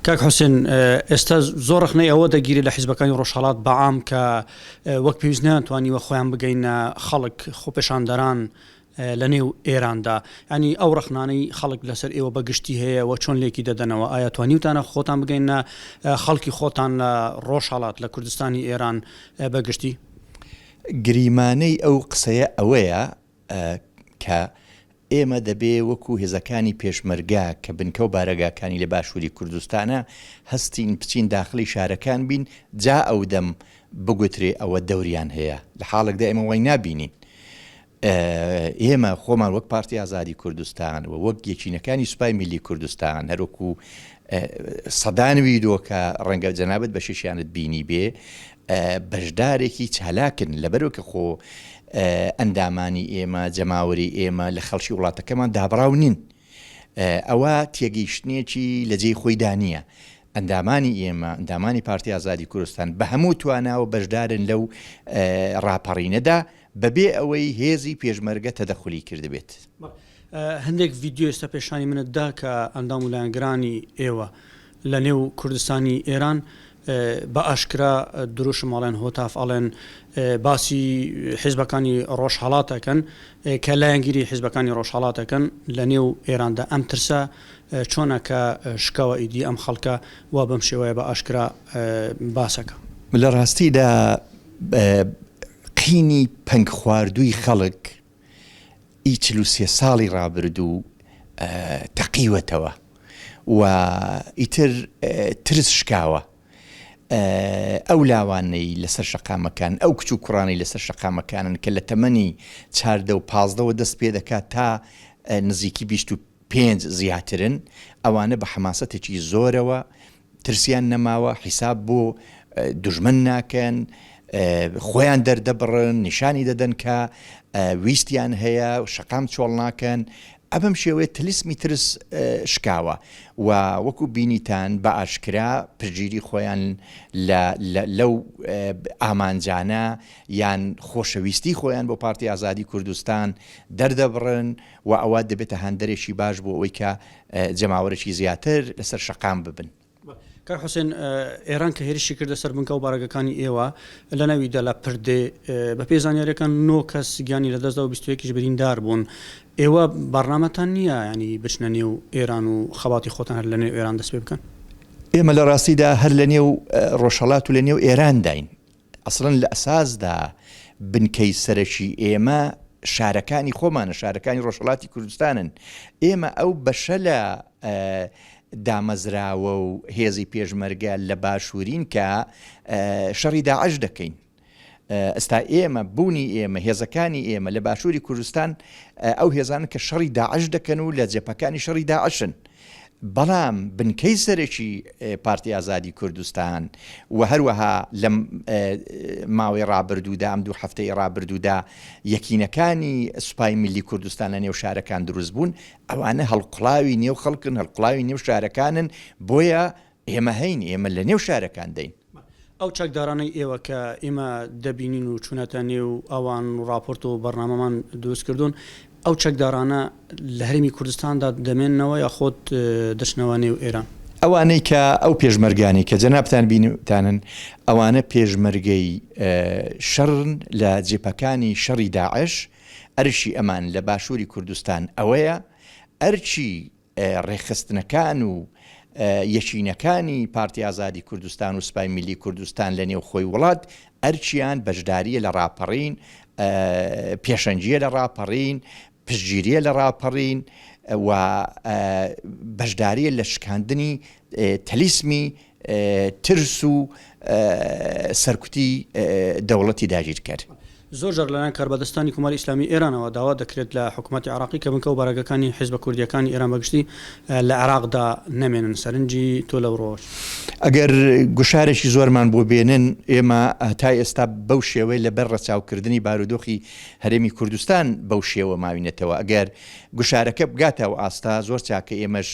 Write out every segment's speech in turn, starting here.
کاک حوسێن ئێستا زۆر ڕخنەی ئەوە دەگیری لە حیزبەکانی ڕۆژهەڵات بەعام کە وەک پێویست نەیانتوانیوە خۆیان بگەینە خەڵک خۆپێشاندەران لە نێو ئێراندا، ینی ئەو ڕخنانەی خەڵک لەسەر ئێوە بەگشتی هەیە و چۆن لێکی دەدەنەوە، ئایا توانیوتانە خۆتان بگەینە خەڵکی خۆتان لە ڕۆژهەڵات لە کوردستانی ئێران بەگشتی؟ گریمانەی ئەو قسەیە ئەوەیە کە ئێمە دەبێ وەکو هێزەکانی پێشمەرگا کە بنکە و بارەگاکانی لە باشووری کوردستانە هەستین بچین داخلی شارەکان بین، جا ئەو دەم بگوترێ ئەوە دەوریان هەیە، لە حاڵێکدا ئێمە وای نابینین. ئێمە خۆمان وەک پارتی ئازادی کوردستان و وەک یەکینەکانی سوپای میلی کوردستان هەروەکو سەدانوی دۆکە ڕەنگە جەنابەت بە شیشیانت بینی بێ بەشدارێکی چالاکن لەبەرەوە کە خۆ ئەندامانی ئێمە جەماوەری ئێمە لە خەڵکی وڵاتەکەمان دابڕاو نین. ئەوە تێگەیشتنێکی لە جێی خۆی دانیە. ئەندامانی ئێمە ئەندامانی پارتی ئازادی کوردستان بە هەموو تواناوە بەشدارن لەو ڕاپەڕینەدا بەبێ ئەوەی هێزی پێشمەرگە تەدەخولی کردبێت. هەندێک ڤیددیو ئێستا پێشانی منتدا کە ئەندام و لایەنگرانی ئێوە لە نێو کوردستانی ئێران بە ئاشکرا دروشماڵێن هۆتاف ئەڵێن باسی حیزبەکانی ڕۆژهەڵاتەکەن کە لایەنگیری حیزبەکانی ڕۆژهەڵاتەکەن لە نێو ئێراندا ئەم ترسە چۆنە کە شکەوە ئیدی ئەم خەڵکە وا بەم شێوەیە بە ئاشکرا باسەکە. لە ڕاستیدا قینی پەنگ خواردووی خەڵک ئیچلوسێ ساڵی ڕابردوو تەقیوەتەوە و ئیتر ترس شکاوە. ئەو لاوانەی لەسەر شەقامەکان ئەو کچ و کوڕانی لەسەر شەقامەکانن کە لە تەمەنی 14 و 15 دەست پێ دەکات تا نزیکی 25 زیاترن، ئەوانە بە حەماسەتێکی زۆرەوە ترسیان نەماوە، حیساب بۆ دوژمن ناکەن، خۆیان دەردەبڕن، نیشانی دەدەن کە ویستیان هەیە و شەقام چۆڵ ناکەن. ئەبەم شێوەیە تلیسمی ترس شکاوە و وەکو بینیتان بە ئاشکرا پرگیری خۆیان لەو ئامانجانە یان خۆشەویستی خۆیان بۆ پارتی ئازادی کوردستان دەردەبڕن و ئەوە دەبێتە هەندێکی باش بۆ ئەوەی کە جەماوەرێکی زیاتر لەسەر شەقام ببن. کاک حوسێن، ئێران کە هێرشی کردە سەر بنکە و بارەگەکانی ئێوە لە ناویدا لە پردێ بە پێی زانیاریەکان 9 کەس گیانی لە دەستدا و 21 بریندار بوون. ئێوە بەڕنامەتان نییە ینی بچنە نێو ئێران و خەباتی خۆتان هەر لە نێو ئێران دەست پێ بکەن؟ ئێمە لە ڕاستیدا هەر لە نێو ڕۆژهەڵات و لە نێو ئێران داین. ئەسڵەن لە ئەساسدا بنکەی سەرەکی ئێمە شارەکانی خۆمانە، شارەکانی ڕۆژهەڵاتی کوردستانن. ئێمە ئەو بەشە لە دامەزراوە و هێزی پێشمەرگە لە باشوورین کە شەڕی داعش دەکەین. ئەستا ئێمە بوونی ئێمە هێزەکانی ئێمە لە باشووری کوردستان ئەو هێزانن کە شەڕی داعش دەکەن و لە جێپەکانی شەڕی داعشن. بەڵام بنکەی سەرێکی پارتی ئازادی کوردستان و هەروەها لە ماوەی ڕابردوودا ئەم 2 هەفتەی ڕابردوودا یەکینەکانی سوپای میلی کوردستان لە نێو شارەکان دروست بوون، ئەوانە هەڵقڵاوی نێو خەڵکن، هەڵقڵاوی نێو شارەکانن، بۆیە ئێمە هەین، ئێمە لە نێو شارەکان دەین. ئەو چاکدارانەی ئێوە کە ئێمە دەبینین و چونەتە نێو ئەوان ڕاپۆرت و بەرنامەمان دروست کردوون، ئەو چەکدارانە لە هەرێمی کوردستاندا دەمێننەوە یا خۆت دەچنەوە نێو ئێران؟ ئەوانەی کە ئەو پێشمەرگانی کە جەنابتان بینتانن ئەوانە پێشمەرگەی شەڕن لە جێپەکانی شەڕی داعش. ئەرشی ئەمان لە باشووری کوردستان ئەوەیە، ئەرچی ڕێخستنەکان و یەکینەکانی پارتی ئازادی کوردستان و سوپای میلی کوردستان لە نێو خۆی وڵات ئەرچیان بەشداریە لە ڕاپەڕین، پێشەنجیە لە ڕاپەڕین، پشتگیریە لە ڕاپەڕین و بەشداریە لە شکاندنی تەلیسمی ترس و سەرکوتی دەوڵەتی داگیرکەر. زۆر جار لەلایەن کاربەدەستانی کوماری ئیسلامی ئێرانەوە داوا دەکرێت لە حکوومەتی عراقی کە بنکە و بارەگەکانی حیزبە کوردیەکانی ئێران بەگشتی لە عراقدا نەمێنن سەرنجی تۆ لەو ڕۆژ. ئەگەر گوشارێکی زۆرمان بۆ بێنن، ئێمە تا ئێستا بەو شێوەی لەبەر ڕەچاوکردنی بارودۆخی هەرێمی کوردستان بەو شێوە ماوینێتەوە. ئەگەر گوشارەکە بگاتەوە ئاستا، زۆر چاکە ئێمەش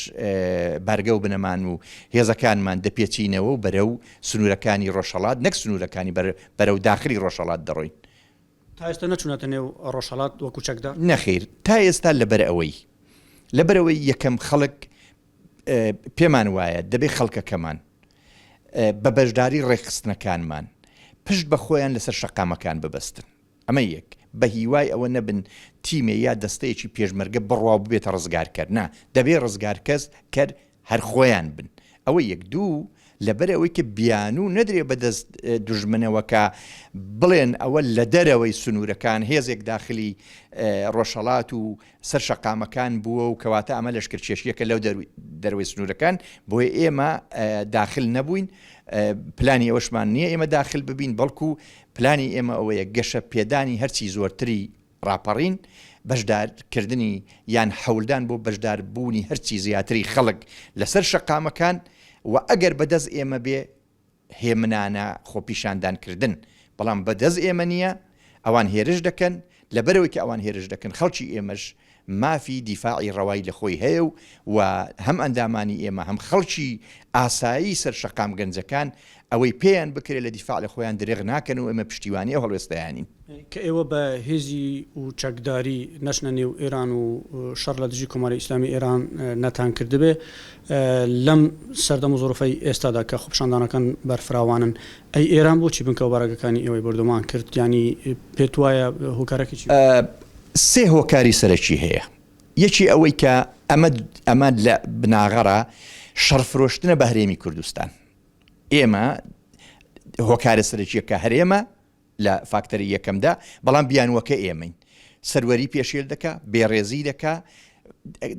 بەرگە و بنەمان و هێزەکانمان دەپێچینەوە و بەرەو سنوورەکانی ڕۆژهەڵات، نەک سنوورەکانی بەرەو داخلی ڕۆژهەڵات دەڕۆین. تا ئێستا نەچوونەتە نێو ڕۆژهەڵات وەکو چەکدار؟ نەخیر، تا ئێستا لەبەرەوەی یەکەم خەڵک پێمان وایە دەبێ خەڵکەکەمان بە بەشداری ڕێخستنەکانمان پشت بە خۆیان لەسەر شەقامەکان ببەستن. ئەمە یەک بە هیوای ئەوە نەبن تیمێ یا دەستەیەکی پێشمەرگە بڕوا ببێتە ڕزگارکرد نا دەبێ ڕزگارکەس کرد هەر خۆیان بن. ئەوە یەک دوو لەبەر ئەوەی کە بیان و نەدرێ بەدەست دژمنەوەکە بڵێن ئەوە لە دەرەوەی سنوورەکان هێزێک داخلی ڕۆژهەڵات و سەر شەقامەکان بووە و کەواتە ئەمە لەشکرکێشیەکە لەو دەروی سنوورەکان بۆیە ئێمە داخل نەبووین. پلانی ئەوەشمان نییە ئێمە داخل ببین بەڵکو پلانی ئێمە ئەوەیە گەشە پێدانی هەرچی زۆرتری ڕاپەڕین بەشدارکردنی یان حەولدان بۆ بەشدار بوونی هەرچی زیاتری خەڵک لەسەر شەقامەکان و ئەگەر بەدەست ئێمە بێ هێمنانە خۆپیشاندانکردن بەڵام بەدەست ئێمە نییە ئەوان هێرش دەکەن لەبەرەوەی کە ئەوان هێرش دەکەن خەڵکی ئێمەش مافی دیفاعی ڕەوای لە خۆی هەیە و هەم ئەندامانی ئێمە هەم خەڵکی ئاسایی سەر شەقام گەنجەکان ئەوەی پێیان بکرێت لە دیفاع لە خۆیان درێغ ناکەن و ئێمە پشتیوانی ئەو هەڵوێستایانین کە ئێوە بە هێزی و چەکداری نەچنە نێو ئێران و شەڕ لە دژی کۆماری ئیسلامی ئێران نەتان کردبێ لەم سەردەم و زۆرفەی ئێستادا کە خۆپشاندانەکان بەرفراوانن ئەی ئێران بۆچی بنکە و بارەگەکانی ئێوەی بەردەمان کرد ینی پێت وایە هۆکارێکی سێ هۆکاری سەرەکی هەیە. یەکی ئەوەی کە ئەمە لە بناغەڕە شەڕفرۆشتنە بە هەرێمی کوردستان. ئێمە هۆکارە سەرەکیەکە هەرێمە لە فاکتەری یەکەمدا بەڵام بیانوەکە ئێمەین سەروەری پێشێل دەکا بێڕێزی دەکا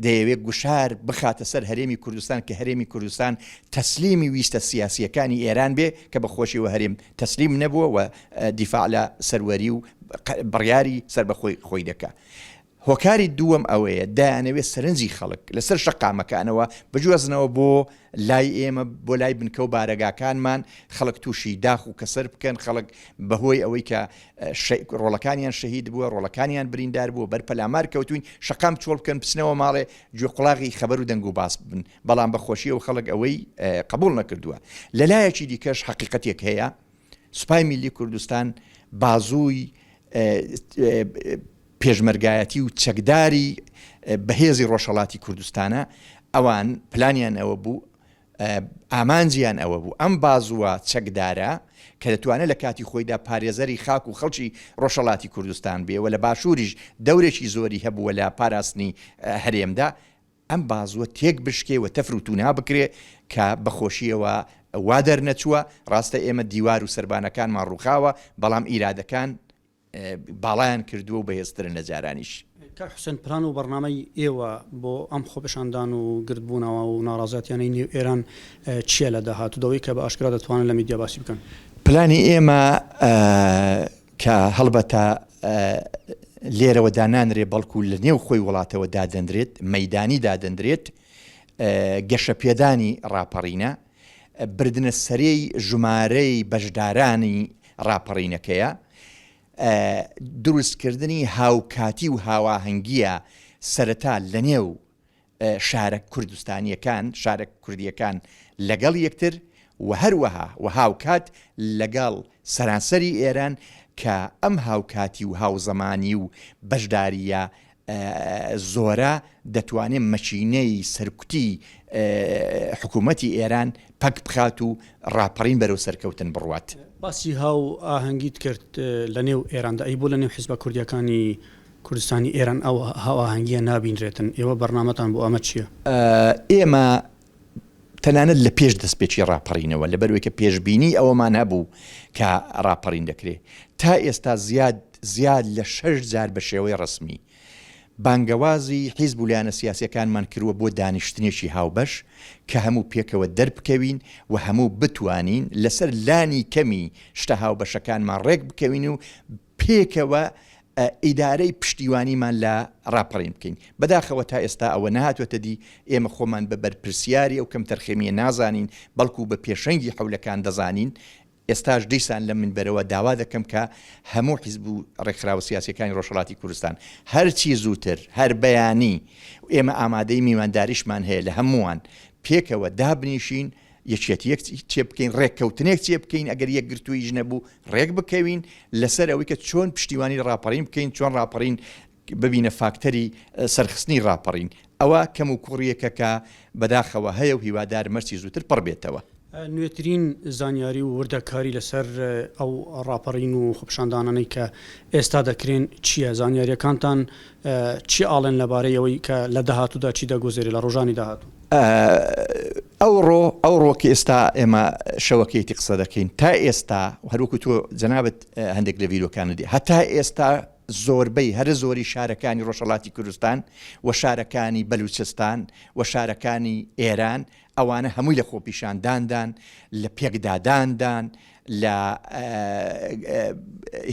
دەیەوێت گوشار بخاتە سەر هەرێمی کوردستان کە هەرێمی کوردستان تەسلیمی ویستە سیاسیەکانی ئێران بێ کە بە خۆشیەوە هەرێم تەسلیم نەبووە و دیفاع لە سەروەری و بڕیاری سەر بە خۆی دەکا. هۆکاری دووەم ئەوەیە دایانەوێت سەرنجی خەڵک لەسەر شەقامەکانەوە بجوازنەوە بۆ لای ئێمە بۆ لای بنکە و بارەگاکانمان خەڵک تووشی داخ و کەسەر بکەن خەڵک بەهۆی ئەوەی کە ڕۆڵەکانیان شەهید بووە ڕۆڵەکانیان بریندار بووە بەرپەلامار کەوتوین شەقام چۆڵ بکەن بچنەوە ماڵێ گوێقوڵاغی خەبەر و دەنگ و باس بن بەڵام بەخۆشیەوە خەڵک ئەوەی قبول نەکردووە. لەلایەکی دیکەش حەقیقەتێک هەیە سوپای میلی کوردستان بازووی پێشمەرگایەتی و چەکداری بەهێزی ڕۆژهەڵاتی کوردستانە ئەوان پلانیان ئەوە بوو ئامانجیان ئەوە بوو ئەم بازووە چەکدارە کە دەتوانێت لە کاتی خۆیدا پارێزەری خاک و خەڵکی ڕۆژهەڵاتی کوردستان بێ و لە باشووریش دەورێکی زۆری هەبووە لە پاراستنی هەرێمدا ئەم بازووە تێک بشکێ و تەفروتونها بکرێ کە بەخۆشیەوە وا دەرنەچووە. ڕاستە ئێمە دیوار و سەربانەکانمان ڕووخاوە بەڵام ئیرادەکان باڵایان کردووە و بەهێزترن لە جارانیش. حوسێن پلان و بەرنامەی ئێوە بۆ ئەم خۆپیشاندان و گردبوونەوە و ناڕازاتیانەی نێو ئێران چیە لە داهاتوودەوەی کە بە ئاشکرا دەتوانن لە میدیا باسی بکەن؟ پلانی ئێمە کە هەڵبەتە لێرەوە دانانرێ بەڵکو لە نێو خۆی وڵاتەوە دادەندرێت مەیدانی دادەندرێت گەشە پێدانی ڕاپەڕینە بردنە سەرەی ژمارەی بەشدارانی ڕاپەڕینەکەیە دروستکردنی هاوکاتی و هاواهەنگیە سەرەتا لە نێو شارە کوردستانیەکان شارە کوردیەکان لەگەڵ یەکتر و هەروەها و هاوکات لەگەڵ سەرانسەری ئێران کە ئەم هاوکاتی و هاوزەمانی و بەشداریە زۆرە دەتوانێت مەچینەی سەرکوتی حکوومەتی ئێران پەک بخات و ڕاپەڕین بەرەو سەرکەوتن بڕوات. باسی هاو ئاهەنگیت کرد لە نێو ئێراندا ئەی بۆ لە نێو حیزبە کوردیەکانی کوردستانی ئێران ئەو هاو ئاهەنگیە نابینرێتن ئێوە بەرنامەتان بۆ ئەمە چییە؟ ئێمە تەنانەت لە پێش دەستپێکی ڕاپەڕینەوە لەبەرەوەی کە پێشبینی ئەوەمان هەبوو کە ڕاپەڕین دەکرێت تا ئێستا زیاد لە 6 جار بە شێوەی ڕسمی بانگەوازی حیزب و لایەنە سیاسیەکانمان کردووە بۆ دانیشتنێکی هاوبەش کە هەموو پێکەوە دەربکەوین و هەموو بتوانین لەسەر لانی کەمی شتە هاوبەشەکانمان ڕێک بکەوین و پێکەوە ئیدارەی پشتیوانیمان لە ڕاپەڕین بکەین. بەداخەوە تا ئێستا ئەوە نهاتوەتە دی ئێمە خۆمان بە بەرپرسیاری ئەو کەم تەرخێمیە نازانین بەڵکو بە پێشەنگی حەولەکان دەزانین. ئێستاش دیسان لە منبەرەوە داوا دەکەم کە هەموو حیزب و ڕێکخراوە سیاسیەکانی ڕۆژهەڵاتی کوردستان هەرچی زووتر هەر بەیانی ئێمە ئامادەی میوانداریشمان هەیە لە هەمووان پێکەوە دابنیشین یەکێتیەک چێ بکەین ڕێککەوتنێک چێ بکەین ئەگەر یەکگرتوویش نەبوو ڕێک بکەوین لەسەر ئەوەی کە چۆن پشتیوانی ڕاپەڕین بکەین چۆن ڕاپەڕین ببینە فاکتەری سەرخستنی ڕاپەڕین ئەوە کەم و کوڕیەکە کە بەداخەوە هەیە و هیوادار مەرسی زووتر پڕ بێتەوە. نوێترین زانیاری و وردەکاری لەسەر ئەو ڕاپەڕین و خۆپیشاندانانەی کە ئێستا دەکرێن چییە؟ زانیاریەکانتان چی ئاڵێن لەبارەی ئەوەی کە لە داهاتوودا چی دەگۆزێری لە ڕۆژانی داهاتوو؟ ئەوڕۆکە ئێستا ئێمە شەوەکەیتی قسە دەکەین تا ئێستا هەروکو تۆ جەنابەت هەندێک لە ڤیدۆکانەدی هەتا ئێستا زۆربەی هەرە زۆری شارەکانی ڕۆژهەڵاتی کوردستان و شارەکانی بەلوچستان و شارەکانی ئێران ئەوانە هەمووی لە خۆپیشانداندان لە پێکداداندان لە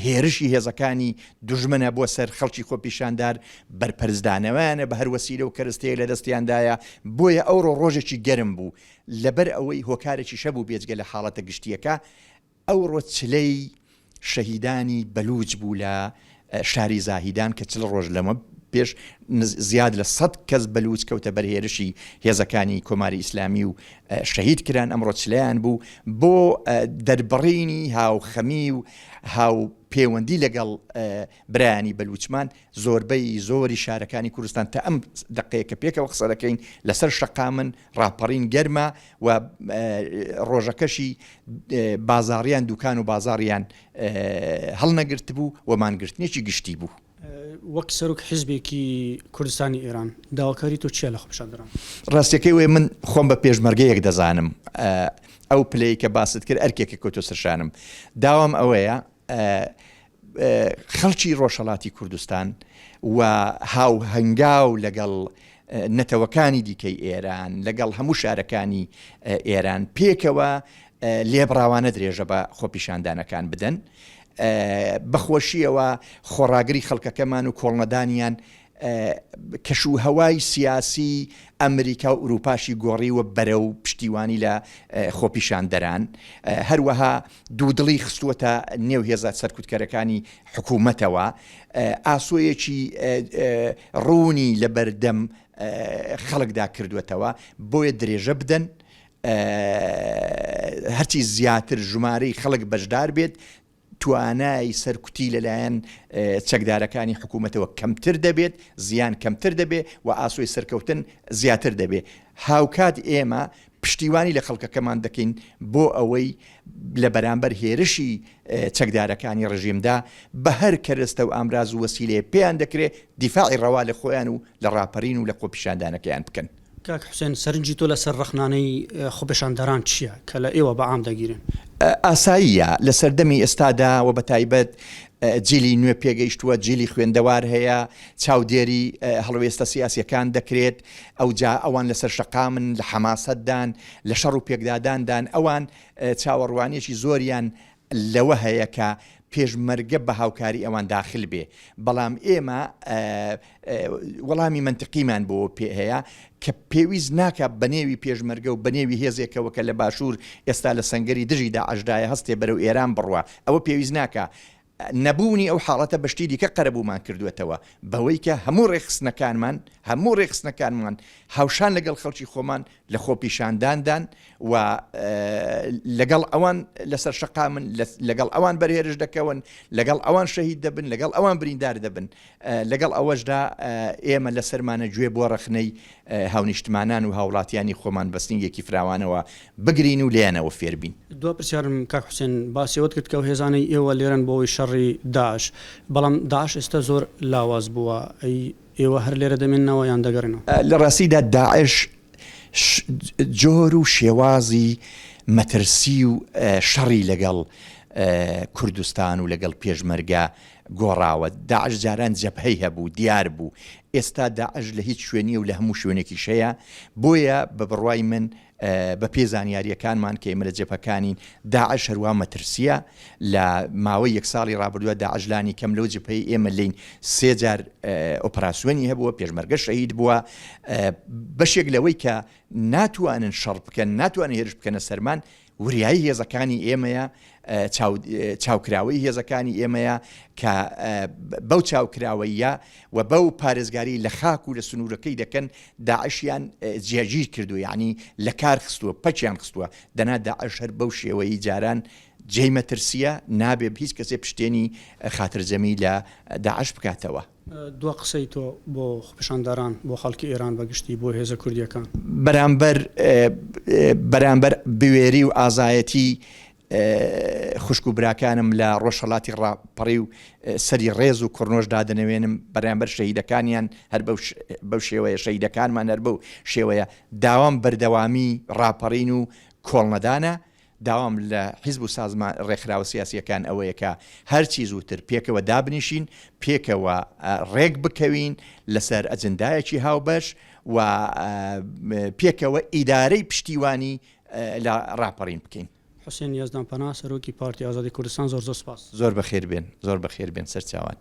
هێرشی هێزەکانی دوژمنە بۆ سەر خەڵکی خۆپیشاندار بەرپەرزدانەوەیانە بە هەر وەسیلە و کەرستەیە لە دەستیاندایە بۆیە ئەوڕۆ ڕۆژێکی گەرم بوو لەبەر ئەوەی هۆکارێکی شەبوو بێجگە لە حاڵەتە گشتیەکە ئەوڕۆ چلەی شەهیدانی بەلوچ بوو لە شاری زاهیدان کە چل ڕۆژ لەمە پێش زیاد لە 100 کەس بەلوچ کەوتە بەرهێرشی هێزەکانی کۆماری ئیسلامی و شەهید کران ئەمڕۆ چلەیان بوو بۆ دەربڕینی هاوخەمی و هاو پەیوەندی لەگەڵ برایانی بەلوچمان زۆربەی زۆری شارەکانی کوردستان تا ئەم دقەیەکە پێکەوە قسە دەکەین لەسەر شەقامن ڕاپەڕین گەرمە و ڕۆژەکەشی بازاڕیان دوکان و بازاڕیان هەڵنەگرت بوو و مانگرتنێکی گشتی بوو. وەک سەرۆک حیزبێکی کوردستانی ئێران داواکاری تۆ چیە لە خۆپیشاندەران؟ ڕاستیەکەی وێ من خۆم بە پێشمەرگەیەک دەزانم ئەو پلەی کە باست کرد ئەرکێکە کۆتۆ سەرشانم داوام ئەوەیە خەڵکی ڕۆژهەڵاتی کوردستان و هاو هەنگاو لەگەڵ نەتەوەکانی دیکەی ئێران لەگەڵ هەموو شارەکانی ئێران پێکەوە لێبڕاوانە درێژە بە خۆپیشاندانەکان بدەن بەخۆشیەوە خۆڕاگری خەڵکەکەمان و کۆڵنەدانیان کەشوهەوای سیاسی ئەمریکا و ئوروپاشی گۆڕیوە بەرە و پشتیوانی لە خۆپیشاندەران هەروەها دوودڵی خستووەتە نێو هێزە سەرکوتکەرەکانی حکوومەتەوە ئاسۆیەکی ڕوونی لە بەردەم خەڵکدا کردوێتەوە بۆیە درێژە بدەن هەرچی زیاتر ژمارەی خەڵک بەشدار بێت توانای سەرکوتی لەلایەن چەکدارەکانی حکوومەتەوە کەمتر دەبێت زیان کەمتر دەبێت و ئاسۆی سەرکەوتن زیاتر دەبێت هاوکات ئێمە پشتیوانی لە خەڵکەکەمان دەکەین بۆ ئەوەی لە بەرامبەر هێرشی چەکدارەکانی ڕژیمدا بە هەر کەرستە و ئامراز و وەسیلەیە پێیان دەکرێت دیفاعی ڕەوا لە خۆیان و لە ڕاپەڕین و لە خۆپیشاندانەکەیان بکەن. کاک حوسێن سەرنجی تۆ لەسەر ڕەخنانەی خۆپیشاندەران چییە کە لە ئێوە بەعام دەگیرن؟ ئاساییە لە سەردەمی ئێستادا و بە تایبەت جیلی نوێ پێگەیشتووە جیلی خوێندەوار هەیە چاودێری هەڵوێستە سیاسیەکان دەکرێت ئەوجا ئەوان لەسەر شەقامن لە حەماسەتدان لە شەڕ و پێکداداندان ئەوان چاوەڕوانیەکی زۆریان لەوە هەیە کە پێشمەرگە بە هاوکاری ئەوان داخل بێ بەڵام ئێمە وەڵامی منتقیمان بۆ پێ هەیە کە پێویست ناکە بەنێوی پێشمەرگە و بەنێوی هێزێکەوە کە لە باشوور ئێستا لە سەنگەری دژی داعشدایە هەستێ بەرەو ئێران بڕوە ئەوە پێویست ناکە نەبوونی ئەو حاڵەتە بەشتی دیکە قەرەبوومان کردوێتەوە بەوەی کە هەموو ڕێخستنەکانمان هاوشان لەگەڵ خەڵکی خۆمان لە خۆپیشانداندان و لەگەڵ ئەوان لەسەر شەقامن لەگەڵ ئەوان بەرهێرش دەکەون لەگەڵ ئەوان شەهید دەبن لەگەڵ ئەوان بریندار دەبن لەگەڵ ئەوەشدا ئێمە لە سەرمانە گوێ بۆ ڕەخنەی هاونیشتمانان و هاوڵاتیانی خۆمان بەستنگێکی فراوانەوە بگرین و لێنەوە فێربین. دو پرسیارم کاک حوسێن باسیەوەت کرد کە هێزانەی ئێوە لێرن بۆەوەی شەڕی داعش بەڵام داعش ئێستا زۆر لاواز بووە ئێوە هەر لێرە دەمێننەوە یان دەگەڕێنەوە؟ لە ڕاستیدا داعش جۆر و شێوازی مەترسی و شەڕی لەگەڵ کوردستان و لەگەڵ پێشمەرگە گۆڕاوە داعش جاران جەبهەی هەبوو دیار بوو ئێستا داعش لە هیچ شوێنی و لە هەموو شوێنێکی شەیە بۆیە بە بڕوای من بە پێزانیاریەکانمان کە ئێمە لە جەبهەکانین داعش هەروە مەترسیە لە ماوەی یەک ساڵی ڕابردووە داعشلانی کەم لەو جەبهەی ئێمە لین 3 جار ئۆپراسیۆنی هەبووە پێشمەرگە شەهید بووە بەشێک لەوەی کە ناتوانن شەڕ بکەن ناتوانن هێرش بکەنە سەرمان وریایی هێزەکانی ئێمەیە چاوکراوەی هێزەکانی ئێمەیە کە بەو چاوکراوەیە و بەو پارێزگاری لە خاک و لە سنوورەکەی دەکەن داعشیان جیاگیر کردو یعنی لە کار خستووە پەچیان خستووە دەنا داعش هەر بەو شێوەیە جاران جێی مەترسیە نابێ هیچ کەسێ پشتێنی خاترجەمی لە داعش بکاتەوە. دو قسەی تۆ بۆ خۆپیشانداران بۆ خەڵکی ئێران بەگشتی بۆ هێزە کوردیەکان بەرامبەر بوێری و ئازایەتی خوشک و براکانم لە ڕۆژهەڵاتی ڕاپەڕی و سەری ڕێز و کوڕنۆژ دادنەوێنم بەرامبەر شەهیدەکانیان هەر بەو شێوەیە شەهیدەکانمان هەر بەو شێوەیە داوام بەردەوامی ڕاپەڕین و کۆڵنەدانە داوام لە حیزب و سازمان ڕێکخراوە سیاسیەکان ئەوەیە کە هەرچی زووتر پێکەوە دابنیشین پێکەوە ڕێک بکەوین لەسەر ئەجندایەکی هاوبەش و پێکەوە ئیدارەی پشتیوانی لە ڕاپەڕین بکەین. حوسێن یازدان پەنا سەرۆکی پارتی ئازادی کوردستان زۆر سپاس. زۆر بەخێر بێن سەرچاوان.